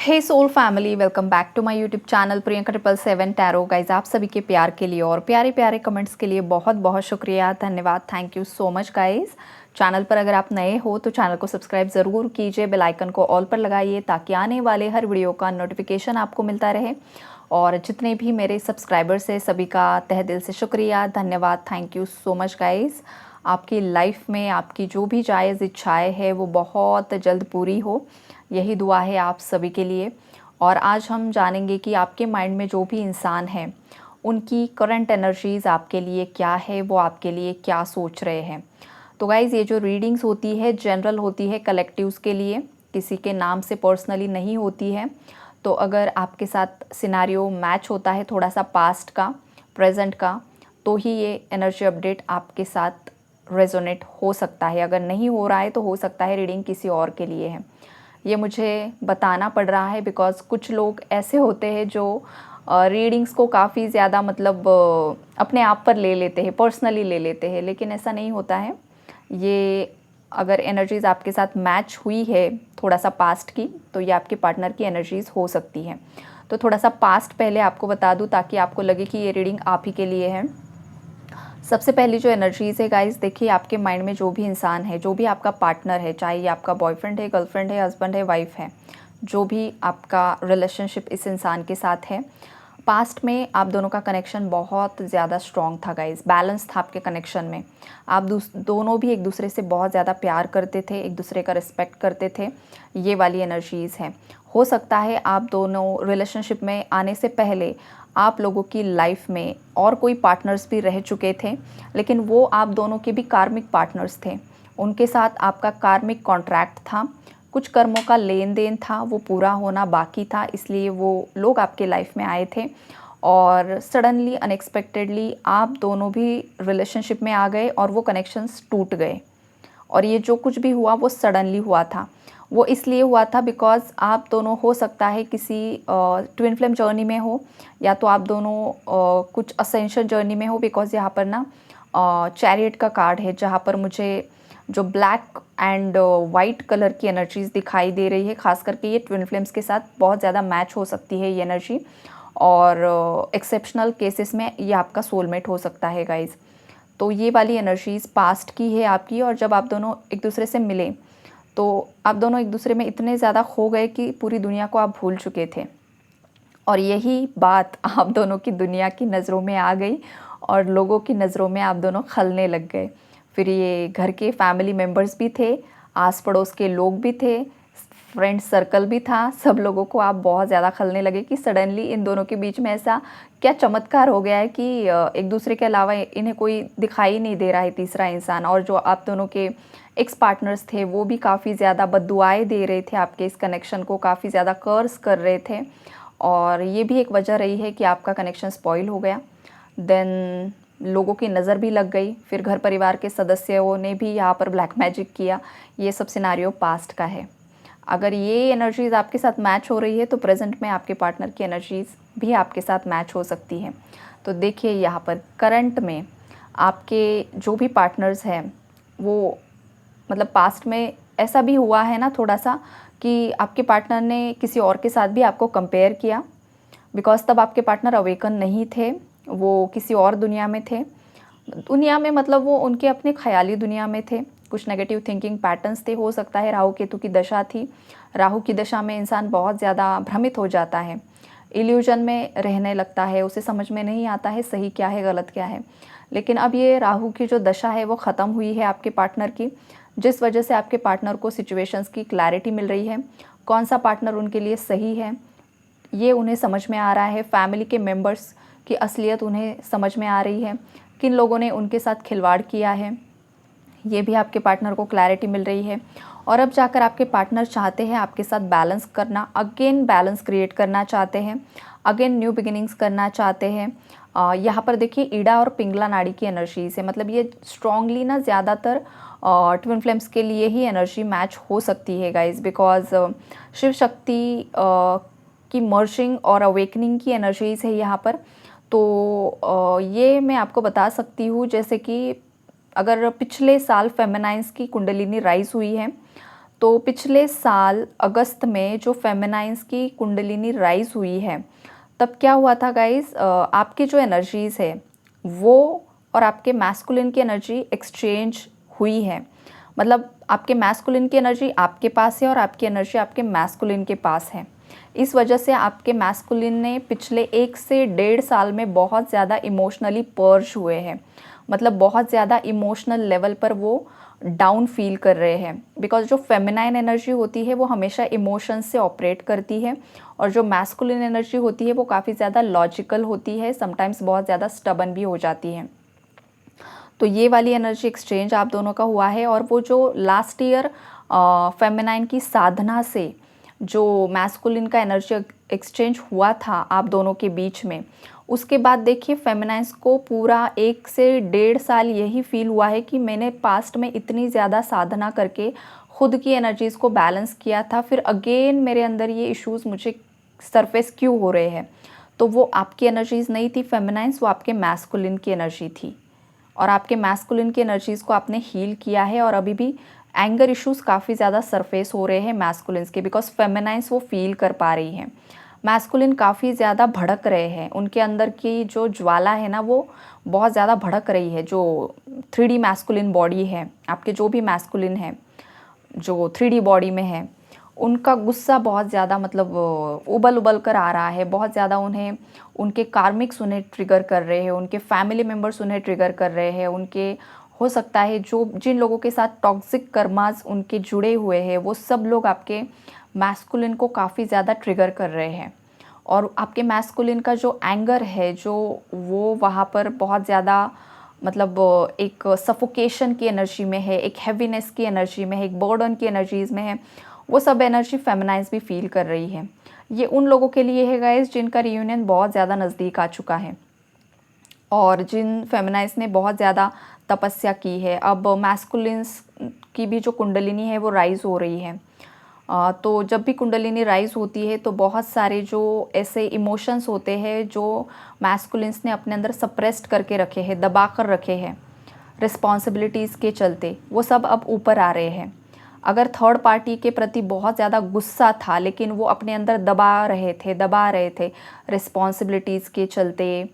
Hey soul family, welcome back to my YouTube channel Priyanka 777 tarot. Guys, आप सभी के प्यार के लिए और प्यारे प्यारे कमेंट्स के लिए बहुत बहुत शुक्रिया, धन्यवाद। Thank you so much guys. Channel पर अगर आप नए हो तो चैनल को सब्सक्राइब ज़रूर कीजिए, बेल आइकन को ऑल पर लगाइए ताकि आने वाले हर वीडियो का नोटिफिकेशन आपको मिलता रहे। और जितने भी मेरे सब्सक्राइबर्स हैं सभी का तहे दिल से शुक्रिया, धन्यवाद। Thank you so much guys. आपकी लाइफ में आपकी जो भी जायज़ इच्छाएँ हैं वो बहुत जल्द पूरी हो, यही दुआ है आप सभी के लिए। और आज हम जानेंगे कि आपके माइंड में जो भी इंसान हैं उनकी करंट एनर्जीज़ आपके लिए क्या है, वो आपके लिए क्या सोच रहे हैं। तो गाइज़, ये जो रीडिंग्स होती है जनरल होती है, कलेक्टिव्स के लिए, किसी के नाम से पर्सनली नहीं होती है। तो अगर आपके साथ सिनारियो मैच होता है थोड़ा सा पास्ट का, प्रेजेंट का, तो ही ये एनर्जी अपडेट आपके साथ रेजोनेट हो सकता है। अगर नहीं हो रहा है तो हो सकता है रीडिंग किसी और के लिए है। ये मुझे बताना पड़ रहा है बिकॉज़ कुछ लोग ऐसे होते हैं जो रीडिंग्स को काफ़ी ज़्यादा मतलब अपने आप पर ले लेते हैं, पर्सनली ले लेते हैं, लेकिन ऐसा नहीं होता है। ये अगर एनर्जीज़ आपके साथ मैच हुई है थोड़ा सा पास्ट की, तो ये आपके पार्टनर की एनर्जीज़ हो सकती हैं। तो थोड़ा सा पास्ट पहले आपको बता दूँ ताकि आपको लगे कि ये रीडिंग आप ही के लिए है। सबसे पहली जो एनर्जीज़ है गाइस, देखिए आपके माइंड में जो भी इंसान है, जो भी आपका पार्टनर है, चाहे ये आपका बॉयफ्रेंड है, गर्लफ्रेंड है, हस्बैंड है, वाइफ है, जो भी आपका रिलेशनशिप इस इंसान के साथ है, पास्ट में आप दोनों का कनेक्शन बहुत ज़्यादा स्ट्रॉन्ग था गाइस, बैलेंस था आपके कनेक्शन में। आप दोनों भी एक दूसरे से बहुत ज़्यादा प्यार करते थे, एक दूसरे का रिस्पेक्ट करते थे। ये वाली एनर्जीज़ हैं। हो सकता है आप दोनों रिलेशनशिप में आने से पहले आप लोगों की लाइफ में और कोई पार्टनर्स भी रह चुके थे, लेकिन वो आप दोनों के भी कार्मिक पार्टनर्स थे। उनके साथ आपका कार्मिक कॉन्ट्रैक्ट था, कुछ कर्मों का लेन देन था, वो पूरा होना बाकी था, इसलिए वो लोग आपके लाइफ में आए थे। और सडनली अनएक्सपेक्टेडली आप दोनों भी रिलेशनशिप में आ गए और वो कनेक्शंस टूट गए। और ये जो कुछ भी हुआ वो सडनली हुआ था। वो इसलिए हुआ था बिकॉज़ आप दोनों हो सकता है किसी ट्विन फ्लेम जर्नी में हो, या तो आप दोनों कुछ असेंशन जर्नी में हो। बिकॉज़ यहाँ पर ना चैरियट का कार्ड है, जहाँ पर मुझे जो ब्लैक एंड वाइट कलर की एनर्जीज़ दिखाई दे रही है, ख़ास करके ये ट्विन फ्लेम्स के साथ बहुत ज़्यादा मैच हो सकती है ये एनर्जी। और एक्सेप्शनल केसेस में ये आपका सोलमेट हो सकता है गाइज़। तो ये वाली एनर्जीज़ पास्ट की है आपकी। और जब आप दोनों एक दूसरे से मिले तो आप दोनों एक दूसरे में इतने ज़्यादा खो गए कि पूरी दुनिया को आप भूल चुके थे। और यही बात आप दोनों की दुनिया की नज़रों में आ गई और लोगों की नज़रों में आप दोनों खलने लग गए। फिर ये घर के फैमिली मेम्बर्स भी थे, आस पड़ोस के लोग भी थे, फ्रेंड सर्कल भी था, सब लोगों को आप बहुत ज़्यादा खलने लगे कि सडनली इन दोनों के बीच में ऐसा क्या चमत्कार हो गया है कि एक दूसरे के अलावा इन्हें कोई दिखाई नहीं दे रहा है तीसरा इंसान। और जो आप दोनों के एक्स पार्टनर्स थे वो भी काफ़ी ज़्यादा बद्दुआएं दे रहे थे आपके इस कनेक्शन को, काफ़ी ज़्यादा कर्स कर रहे थे। और ये भी एक वजह रही है कि आपका कनेक्शन स्पॉइल हो गया। देन लोगों की नज़र भी लग गई, फिर घर परिवार के सदस्यों ने भी यहाँ पर ब्लैक मैजिक किया। ये सब सिनारियो पास्ट का है। अगर ये एनर्जीज़ आपके साथ मैच हो रही है तो प्रेजेंट में आपके पार्टनर की एनर्जीज़ भी आपके साथ मैच हो सकती है। तो देखिए यहाँ पर करंट में आपके जो भी पार्टनर्स हैं वो, मतलब पास्ट में ऐसा भी हुआ है ना थोड़ा सा कि आपके पार्टनर ने किसी और के साथ भी आपको कंपेयर किया। बिकॉज़ तब आपके पार्टनर अवेकन नहीं थे, वो किसी और दुनिया में थे। दुनिया में मतलब वो उनके अपने ख़याली दुनिया में थे, कुछ नेगेटिव थिंकिंग पैटर्न्स थे। हो सकता है राहु केतु की दशा थी। राहु की दशा में इंसान बहुत ज़्यादा भ्रमित हो जाता है, इल्यूजन में रहने लगता है, उसे समझ में नहीं आता है सही क्या है गलत क्या है। लेकिन अब ये राहु की जो दशा है वो ख़त्म हुई है आपके पार्टनर की, जिस वजह से आपके पार्टनर को सिचुएशंस की क्लैरिटी मिल रही है, कौन सा पार्टनर उनके लिए सही है ये उन्हें समझ में आ रहा है। फैमिली के मेंबर्स की असलियत उन्हें समझ में आ रही है, किन लोगों ने उनके साथ खिलवाड़ किया है ये भी आपके पार्टनर को क्लैरिटी मिल रही है। और अब जाकर आपके पार्टनर चाहते हैं आपके साथ बैलेंस करना, अगेन बैलेंस क्रिएट करना चाहते हैं, अगेन न्यू बिगिनिंग्स करना चाहते हैं। यहाँ पर देखिए ईड़ा और पिंगला नाड़ी की एनर्जीज है, मतलब ये स्ट्रॉन्गली ना ज़्यादातर ट्विन फ्लेम्स के लिए ही एनर्जी मैच हो सकती है गाइज। बिकॉज शिव शक्ति की मर्जिंग और अवेकनिंग की एनर्जीज है यहाँ पर। तो ये मैं आपको बता सकती हूँ, जैसे कि अगर पिछले साल फेमिनाइन्स की कुंडलिनी राइज हुई है तो पिछले साल अगस्त में जो फेमिनाइन्स की कुंडलिनी राइज़ हुई है, तब क्या हुआ था गाइज़, आपकी जो एनर्जीज़ है वो और आपके मैस्कुलिन की एनर्जी एक्सचेंज हुई है। मतलब आपके मैस्कुलिन की एनर्जी आपके पास है और आपकी एनर्जी आपके मैस्कुलिन के पास है। इस वजह से आपके मैस्कुलिन ने पिछले 1 से 1.5 साल में बहुत ज़्यादा इमोशनली पर्ज हुए हैं। मतलब बहुत ज़्यादा इमोशनल लेवल पर वो डाउन फील कर रहे हैं, बिकॉज़ जो फेमिनाइन एनर्जी होती है वो हमेशा इमोशंस से ऑपरेट करती है और जो मैस्कुलिन एनर्जी होती है वो काफ़ी ज़्यादा लॉजिकल होती है, समटाइम्स बहुत ज़्यादा स्टबन भी हो जाती है। तो ये वाली एनर्जी एक्सचेंज आप दोनों का हुआ है। और वो जो लास्ट ईयर फेमिनाइन की साधना से जो मैस्कुलिन का एनर्जी एक्सचेंज हुआ था आप दोनों के बीच में, उसके बाद देखिए फेमिनाइन्स को पूरा 1 से 1.5 साल यही फील हुआ है कि मैंने पास्ट में इतनी ज़्यादा साधना करके खुद की एनर्जीज़ को बैलेंस किया था, फिर अगेन मेरे अंदर ये इश्यूज़ मुझे सरफेस क्यों हो रहे हैं। तो वो आपकी एनर्जीज़ नहीं थी फेमिनाइन्स, वो आपके मैस्कुलिन की एनर्जी थी। और आपके मैस्कुलिन की एनर्जीज़ को आपने हील किया है। और अभी भी एंगर इश्यूज़ काफ़ी ज़्यादा सरफेस हो रहे हैं मैस्कुलिन्स के, बिकॉज फेमिनाइन्स वो फील कर पा रही हैं। मैस्कुलिन काफ़ी ज़्यादा भड़क रहे हैं, उनके अंदर की जो ज्वाला है ना वो बहुत ज़्यादा भड़क रही है। जो 3D मैस्कुलिन बॉडी है, आपके जो भी मैस्कुलिन है जो 3D बॉडी में है, उनका गुस्सा बहुत ज़्यादा मतलब उबल उबल कर आ रहा है। बहुत ज़्यादा उन्हें उनके कार्मिक्स उन्हें ट्रिगर कर रहे हैं, उनके फैमिली मेम्बर्स उन्हें ट्रिगर कर रहे हैं, उनके हो सकता है जो जिन लोगों के साथ टॉक्सिक कर्मास उनके जुड़े हुए हैं वो सब लोग आपके मैस्कुलिन को काफ़ी ज़्यादा ट्रिगर कर रहे हैं। और आपके मैस्कुलिन का जो एंगर है जो वो वहाँ पर बहुत ज़्यादा मतलब एक सफोकेशन की एनर्जी में है, एक हैवीनेस की एनर्जी में है, एक बर्डन की एनर्जीज़ में है। वो सब एनर्जी फेमिनाइन्स भी फील कर रही है। ये उन लोगों के लिए है गाइस जिनका रियूनियन बहुत ज़्यादा नज़दीक आ चुका है और जिन फेमिनाइन्स ने बहुत ज़्यादा तपस्या की है। अब मैस्कुलिन्स की भी जो कुंडलिनी है वो राइज़ हो रही है। तो जब भी कुंडलिनी राइज़ होती है तो बहुत सारे जो ऐसे इमोशंस होते हैं जो मैस्कुलिन्स ने अपने अंदर सप्रेस्ड करके रखे हैं, दबा कर रखे हैं रिस्पॉन्सिबिलिटीज़ के चलते, वो सब अब ऊपर आ रहे हैं। अगर थर्ड पार्टी के प्रति बहुत ज़्यादा गुस्सा था लेकिन वो अपने अंदर दबा रहे थे रिस्पॉन्सिबिलिटीज़ के चलते।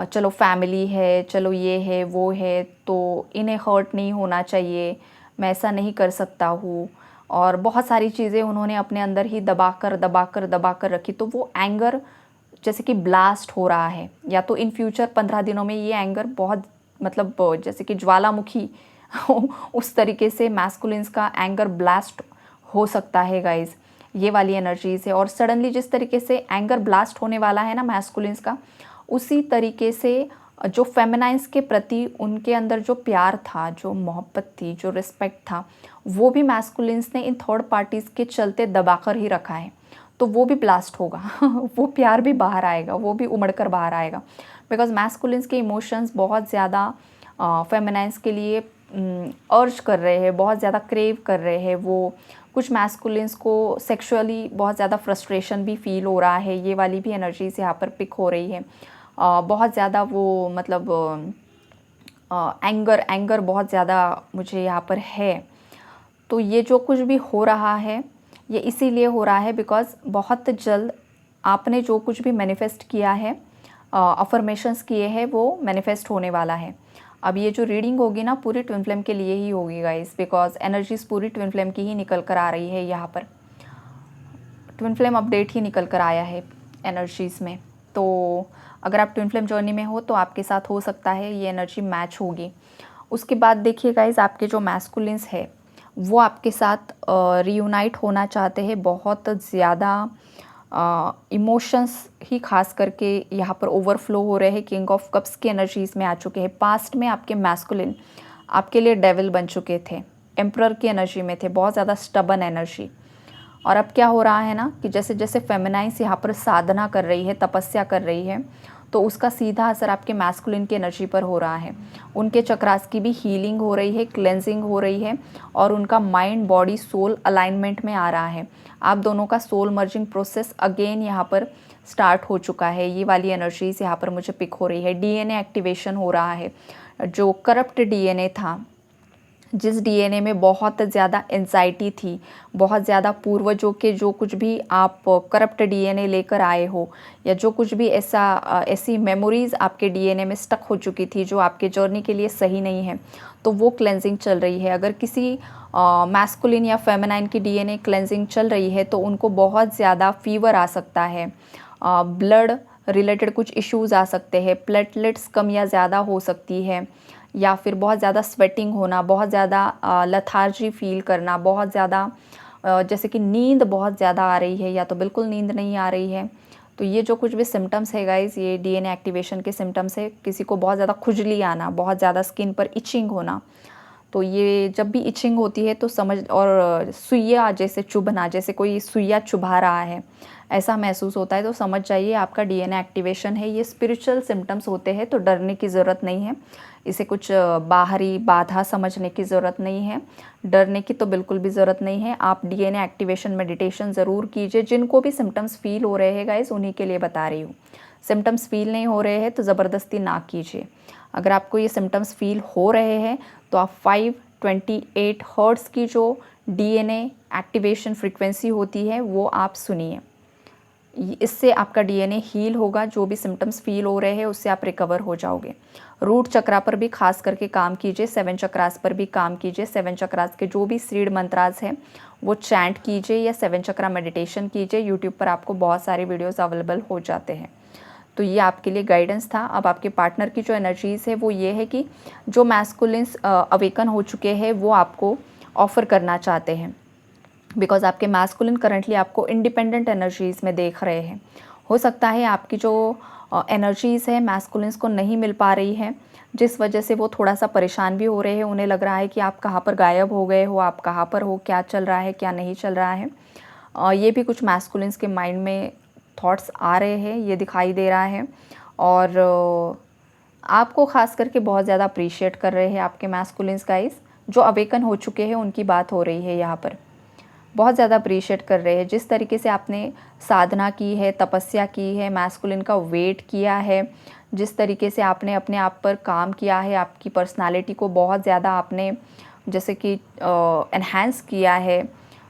चलो फैमिली है, चलो ये है वो है, तो इन्हें हर्ट नहीं होना चाहिए, मैं ऐसा नहीं कर सकता हूँ। और बहुत सारी चीज़ें उन्होंने अपने अंदर ही दबा कर रखी। तो वो एंगर जैसे कि ब्लास्ट हो रहा है, या तो इन फ्यूचर 15 दिनों में ये एंगर बहुत मतलब जैसे कि ज्वालामुखी उस तरीके से मैस्कुलिन्स का एंगर ब्लास्ट हो सकता है गाइज। ये वाली एनर्जीज है। और सडनली जिस तरीके से एंगर ब्लास्ट होने वाला है ना मैस्कुलिन्स का, उसी तरीके से जो फेमिनाइन्स के प्रति उनके अंदर जो प्यार था, जो मोहब्बत थी, जो रिस्पेक्ट था, वो भी मैस्कुलिन्स ने इन थर्ड पार्टीज़ के चलते दबाकर ही रखा है। तो वो भी ब्लास्ट होगा वो प्यार भी बाहर आएगा, वो भी उमड़ कर बाहर आएगा। बिकॉज मैस्कुलिन्स के इमोशंस बहुत ज़्यादा फेमिनाइन्स के लिए अर्ज कर रहे हैं, बहुत ज़्यादा क्रेव कर रहे हैं। वो कुछ मैस्कुलिन्स को सेक्सुअली बहुत ज़्यादा फ्रस्ट्रेशन भी फील हो रहा है। ये वाली भी एनर्जीज यहाँ पर पिक हो रही है। बहुत ज़्यादा वो मतलब एंगर बहुत ज़्यादा मुझे यहाँ पर है। तो ये जो कुछ भी हो रहा है ये इसीलिए हो रहा है बिकॉज़ बहुत जल्द आपने जो कुछ भी मैनिफेस्ट किया है, अफर्मेशंस किए हैं, वो मैनिफेस्ट होने वाला है। अब ये जो रीडिंग होगी ना पूरी ट्विन फ्लेम के लिए ही होगी गाइस, बिकॉज़ एनर्जीज़ पूरी ट्विन फ्लेम की ही निकल कर आ रही है। यहाँ पर ट्विन फ्लेम अपडेट ही निकल कर आया है एनर्जीज़ में। तो अगर आप ट्विन फ्लेम जर्नी में हो तो आपके साथ हो सकता है ये एनर्जी मैच होगी। उसके बाद देखिए गाइस, आपके जो मैस्कुलिन्स है वो आपके साथ रियूनाइट होना चाहते हैं। बहुत ज़्यादा इमोशंस ही खास करके यहाँ पर ओवरफ्लो हो रहे हैं। किंग ऑफ कप्स की एनर्जीज़ में आ चुके हैं। पास्ट में आपके मैस्कुलिन आपके लिए डेविल बन चुके थे, एम्परर की एनर्जी में थे, बहुत ज़्यादा स्टबन एनर्जी। और अब क्या हो रहा है ना कि जैसे जैसे फेमिनाइन्स यहाँ पर साधना कर रही है, तपस्या कर रही है, तो उसका सीधा असर आपके मैस्कुलिन की एनर्जी पर हो रहा है। उनके चक्रास की भी हीलिंग हो रही है, क्लेंजिंग हो रही है और उनका माइंड बॉडी सोल अलाइनमेंट में आ रहा है। आप दोनों का सोल मर्जिंग प्रोसेस अगेन यहाँ पर स्टार्ट हो चुका है। ये वाली एनर्जीज यहाँ पर मुझे पिक हो रही है। डीएनए एक्टिवेशन हो रहा है। जो करप्ट डीएनए था, जिस डीएनए में बहुत ज़्यादा एंजाइटी थी, बहुत ज़्यादा पूर्वजों के जो कुछ भी आप करप्ट डीएनए लेकर आए हो, या जो कुछ भी ऐसी मेमोरीज़ आपके डीएनए में स्टक हो चुकी थी जो आपके जर्नी के लिए सही नहीं है, तो वो क्लेंजिंग चल रही है। अगर किसी मैस्कुलिन या फेमिनाइन की डीएनए क्लेंजिंग चल रही है तो उनको बहुत ज़्यादा फीवर आ सकता है, ब्लड रिलेटेड कुछ इश्यूज़ आ सकते हैं, प्लेटलेट्स कम या ज़्यादा हो सकती है, या फिर बहुत ज़्यादा स्वेटिंग होना, बहुत ज़्यादा लेथार्जी फील करना, बहुत ज़्यादा जैसे कि नींद बहुत ज़्यादा आ रही है या तो बिल्कुल नींद नहीं आ रही है। तो ये जो कुछ भी सिम्टम्स है गाइज़, ये डीएनए एक्टिवेशन के सिम्टम्स है। किसी को बहुत ज़्यादा खुजली आना, बहुत ज़्यादा स्किन पर इचिंग होना, तो ये जब भी इचिंग होती है तो समझ, और सुइया जैसे चुभना, जैसे कोई सुइया चुभा रहा है ऐसा महसूस होता है, तो समझ जाइए आपका डीएनए एक्टिवेशन है। ये स्पिरिचुअल सिम्टम्स होते हैं, तो डरने की ज़रूरत नहीं है, इसे कुछ बाहरी बाधा समझने की ज़रूरत नहीं है, डरने की तो बिल्कुल भी ज़रूरत नहीं है। आप डीएनए एक्टिवेशन मेडिटेशन ज़रूर कीजिए। जिनको भी सिम्टम्स फील हो रहे हैं गाइस, उन्हीं के लिए बता रही हूँ। सिम्टम्स फील नहीं हो रहे हैं तो ज़बरदस्ती ना कीजिए। अगर आपको ये सिम्टम्स फील हो रहे हैं तो आप 528 हर्ट्ज़ की जो डीएनए एक्टिवेशन फ्रीक्वेंसी होती है वो आप सुनिए। इससे आपका डीएनए हील होगा। जो भी सिम्टम्स फील हो रहे हैं उससे आप रिकवर हो जाओगे। रूट चक्रा पर भी खास करके काम कीजिए, 7 चक्रास पर भी काम कीजिए। 7 चक्रास के जो भी सीड मंत्रास हैं वो चैंट कीजिए या 7 चक्रा मेडिटेशन कीजिए। यूट्यूब पर आपको बहुत सारे वीडियोस अवेलेबल हो जाते हैं। तो ये आपके लिए गाइडेंस था। अब आपके पार्टनर की जो एनर्जीज़ है वो ये है कि जो मैस्कुलिन्स अवेकन हो चुके हैं वो आपको ऑफ़र करना चाहते हैं, बिकॉज़ आपके मैस्कुलिन करंटली आपको इंडिपेंडेंट एनर्जीज़ में देख रहे हैं। हो सकता है आपकी जो एनर्जीज़ है मैस्कुलिन्स को नहीं मिल पा रही है, जिस वजह से वो थोड़ा सा परेशान भी हो रहे हैं। उन्हें लग रहा है कि आप कहाँ पर गायब हो गए हो, आप कहाँ पर हो, क्या चल रहा है, क्या नहीं चल रहा है। ये भी कुछ मैस्कुलिन्स के माइंड में थॉट्स आ रहे हैं, ये दिखाई दे रहा है। और आपको ख़ास करके बहुत ज़्यादा अप्रिशिएट कर रहे हैं आपके मैस्कुलिन्स गाइस। जो अवेकन हो चुके हैं उनकी बात हो रही है यहाँ पर। बहुत ज़्यादा अप्रिशिएट कर रहे हैं जिस तरीके से आपने साधना की है, तपस्या की है, मैस्कुलिन का वेट किया है, जिस तरीके से आपने अपने आप पर काम किया है, आपकी पर्सनालिटी को बहुत ज़्यादा आपने जैसे कि एनहांस किया है।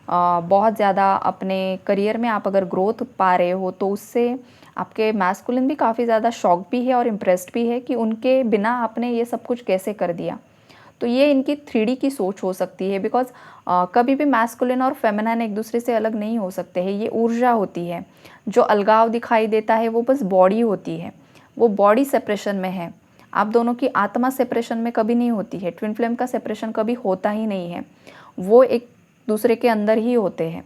बहुत ज़्यादा अपने करियर में आप अगर ग्रोथ पा रहे हो तो उससे आपके मैस्कुलिन भी काफ़ी ज़्यादा शॉक भी है और इम्प्रेस्ड भी है कि उनके बिना आपने ये सब कुछ कैसे कर दिया। तो ये इनकी 3D की सोच हो सकती है, बिकॉज़ कभी भी मैस्कुलिन और फेमिनिन एक दूसरे से अलग नहीं हो सकते हैं। ये ऊर्जा होती है। जो अलगाव दिखाई देता है वो बस बॉडी होती है, वो बॉडी सेपरेशन में है। आप दोनों की आत्मा सेपरेशन में कभी नहीं होती है। ट्विन फ्लेम का सेपरेशन कभी होता ही नहीं है, वो एक दूसरे के अंदर ही होते हैं।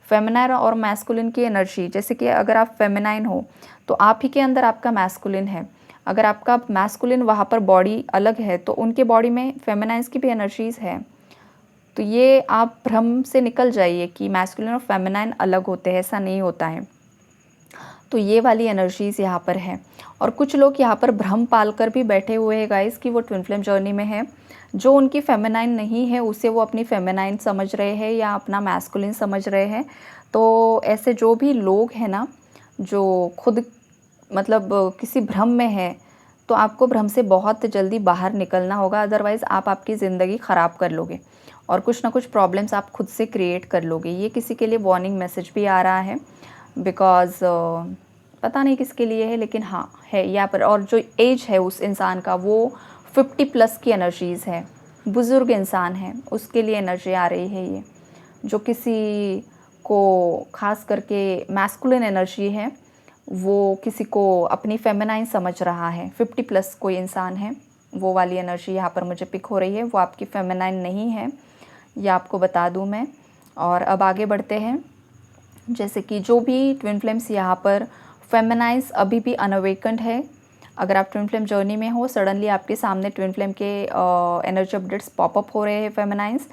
फेमिनाइन और मैस्कुलिन की एनर्जी, जैसे कि अगर आप फेमिनाइन हो तो आप ही के अंदर आपका मैस्कुलिन है। अगर आपका मैस्कुलिन वहाँ पर बॉडी अलग है तो उनके बॉडी में फेमिनाइन्स की भी एनर्जीज़ है। तो ये आप भ्रम से निकल जाइए कि मैस्कुलिन और फेमिनाइन अलग होते हैं, ऐसा नहीं होता है। तो ये वाली एनर्जीज़ यहाँ पर है। और कुछ लोग यहाँ पर भ्रम पाल कर भी बैठे हुए हैं गाइस कि वो ट्विन फ्लेम जर्नी में है। जो उनकी फेमिनाइन नहीं है उसे वो अपनी फेमिनाइन समझ रहे हैं या अपना मैस्कुलिन समझ रहे हैं। तो ऐसे जो भी लोग हैं ना, जो खुद मतलब किसी भ्रम में है, तो आपको भ्रम से बहुत जल्दी बाहर निकलना होगा, अदरवाइज़ आप आपकी ज़िंदगी ख़राब कर लोगे और कुछ ना कुछ प्रॉब्लम्स आप खुद से क्रिएट कर लोगे। ये किसी के लिए वार्निंग मैसेज भी आ रहा है, बिकॉज़ पता नहीं किसके लिए है, लेकिन हाँ है यहाँ पर। और जो एज है उस इंसान का वो 50 प्लस की एनर्जीज़ है, बुज़ुर्ग इंसान है, उसके लिए एनर्जी आ रही है ये। जो किसी को ख़ास करके मैस्कुलिन एनर्जी है, वो किसी को अपनी फेमिनाइन समझ रहा है। 50 प्लस कोई इंसान है, वो वाली एनर्जी यहाँ पर मुझे पिक हो रही है। वो आपकी फेमिनाइन नहीं है, ये आपको बता दूँ मैं। और अब आगे बढ़ते हैं। जैसे कि जो भी ट्विन फ्लेम्स यहाँ पर फेमिनाइन्स अभी भी अनअवेकन्ड है। अगर आप ट्विन फ्लेम जर्नी में हो, सडनली आपके सामने ट्विन फ्लेम के एनर्जी अपडेट्स पॉपअप हो रहे हैं फेमिनाइन्स,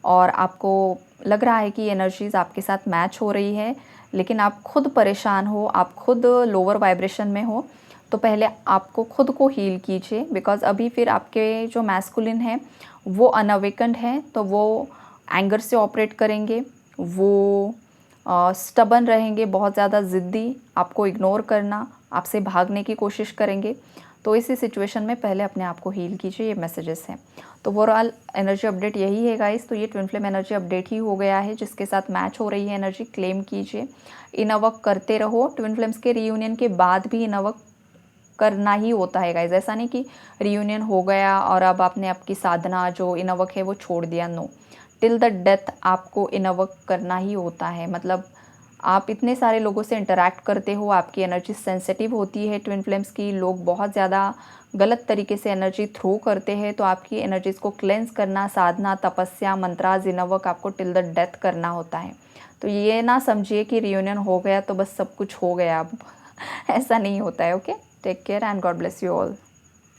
और आपको लग रहा है कि एनर्जीज़ आपके साथ मैच हो रही है, लेकिन आप खुद परेशान हो, आप खुद लोअर वाइब्रेशन में हो, तो पहले आपको खुद को हील कीजिए। बिकॉज़ अभी फिर आपके जो मैस्कुलिन है वो अनअवेकन्ड है, तो वो एंगर से ऑपरेट करेंगे, वो स्टबन रहेंगे, बहुत ज़्यादा ज़िद्दी, आपको इग्नोर करना, आपसे भागने की कोशिश करेंगे। तो इसी सिचुएशन में पहले अपने आप को हील कीजिए, ये मैसेजेस हैं। तो ओवरऑल एनर्जी अपडेट यही है गाइस। तो ये ट्विन फ्लेम एनर्जी अपडेट ही हो गया है, जिसके साथ मैच हो रही है एनर्जी क्लेम कीजिए। इनर वर्क करते रहो। ट्विन फ्लेम्स के रीयूनियन के बाद भी इनर वर्क करना ही होता है गाइज। ऐसा नहीं कि रीयूनियन हो गया और अब आपने आपकी साधना जो इनर वर्क है वो छोड़ दिया। नो, टिल द डेथ आपको इनर वर्क करना ही होता है। मतलब आप इतने सारे लोगों से इंटरैक्ट करते हो, आपकी एनर्जी सेंसिटिव होती है ट्विन फ्लेम्स की। लोग बहुत ज़्यादा गलत तरीके से एनर्जी थ्रो करते हैं, तो आपकी एनर्जीज को क्लेंस करना, साधना, तपस्या, मंत्राज, इनर वर्क आपको टिल द डेथ करना होता है। तो ये ना समझिए कि रियूनियन हो गया तो बस सब कुछ हो गया अब ऐसा नहीं होता है। Okay, take care and god bless you all.